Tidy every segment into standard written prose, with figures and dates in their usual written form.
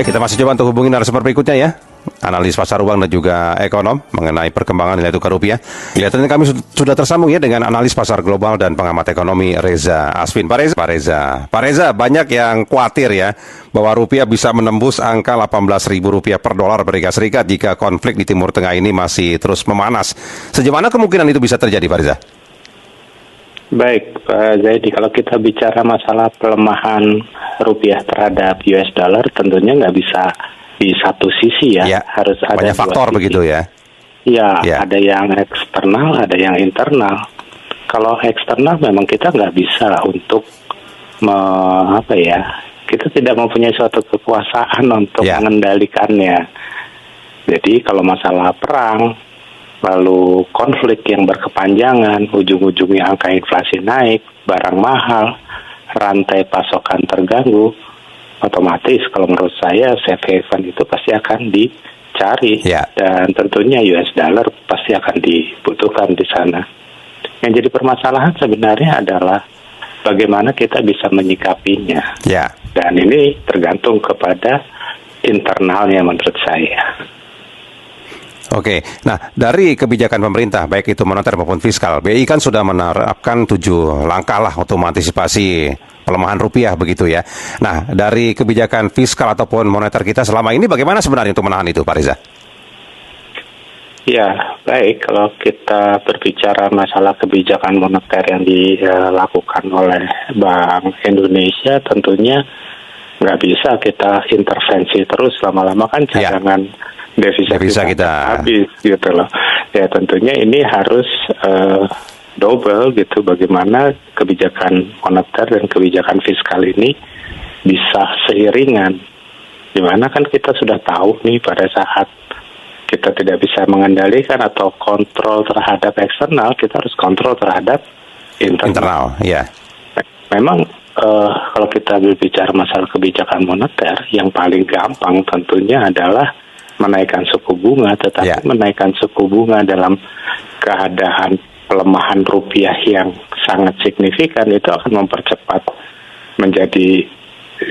Kita masih coba untuk hubungi narasumber berikutnya ya. Analis pasar uang dan juga ekonom mengenai perkembangan nilai tukar rupiah. Kelihatannya kami sudah tersambung ya dengan analis pasar global dan pengamat ekonomi Reza Asvin. Pak Reza, banyak yang khawatir ya bahwa rupiah bisa menembus angka Rp18.000 per dolar Amerika Serikat jika konflik di Timur Tengah ini masih terus memanas. Sejauh mana kemungkinan itu bisa terjadi, Pak Reza? Baik, Pak Zaidi, kalau kita bicara masalah pelemahan rupiah terhadap US dollar, tentunya nggak bisa di satu sisi ya, harus ada banyak faktor sisi. Begitu ya. Ya, ada yang eksternal, ada yang internal. Kalau eksternal memang kita nggak bisa untuk kita tidak mempunyai suatu kekuasaan untuk mengendalikannya. Jadi kalau masalah perang, lalu konflik yang berkepanjangan, ujung-ujungnya angka inflasi naik, barang mahal, rantai pasokan terganggu, otomatis kalau menurut saya safe haven itu pasti akan dicari dan tentunya US dollar pasti akan dibutuhkan di sana. Yang jadi permasalahan sebenarnya adalah bagaimana kita bisa menyikapinya. Dan ini tergantung kepada internalnya menurut saya. Oke, nah dari kebijakan pemerintah, baik itu moneter maupun fiskal, BI kan sudah menerapkan 7 langkah lah untuk mengantisipasi pelemahan rupiah begitu ya. Nah, dari kebijakan fiskal ataupun moneter kita selama ini bagaimana sebenarnya untuk menahan itu, Pak Reza? Ya, baik. Kalau kita berbicara masalah kebijakan moneter yang dilakukan oleh Bank Indonesia, tentunya nggak bisa kita intervensi terus lama-lama kan cadangan devisa kita habis gitu loh. Ya tentunya ini harus double gitu, bagaimana kebijakan moneter dan kebijakan fiskal ini bisa seiringan. Dimana kan kita sudah tahu nih pada saat kita tidak bisa mengendalikan atau kontrol terhadap eksternal, kita harus kontrol terhadap internal. Memang kalau kita berbicara masalah kebijakan moneter, yang paling gampang tentunya adalah menaikkan suku bunga, tetapi menaikkan suku bunga dalam keadaan pelemahan rupiah yang sangat signifikan itu akan mempercepat menjadi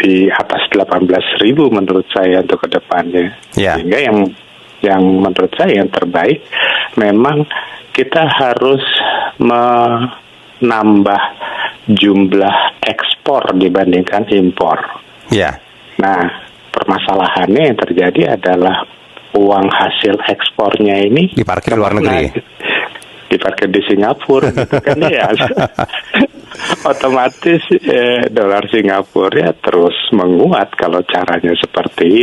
di atas 18.000 menurut saya untuk kedepannya. Sehingga yang menurut saya yang terbaik memang kita harus menambah jumlah ekspor dibandingkan impor. Nah, permasalahannya yang terjadi adalah uang hasil ekspornya ini diparkir di luar negeri, diparkir di Singapura gitu kan ya. Otomatis dolar Singapura ya terus menguat kalau caranya seperti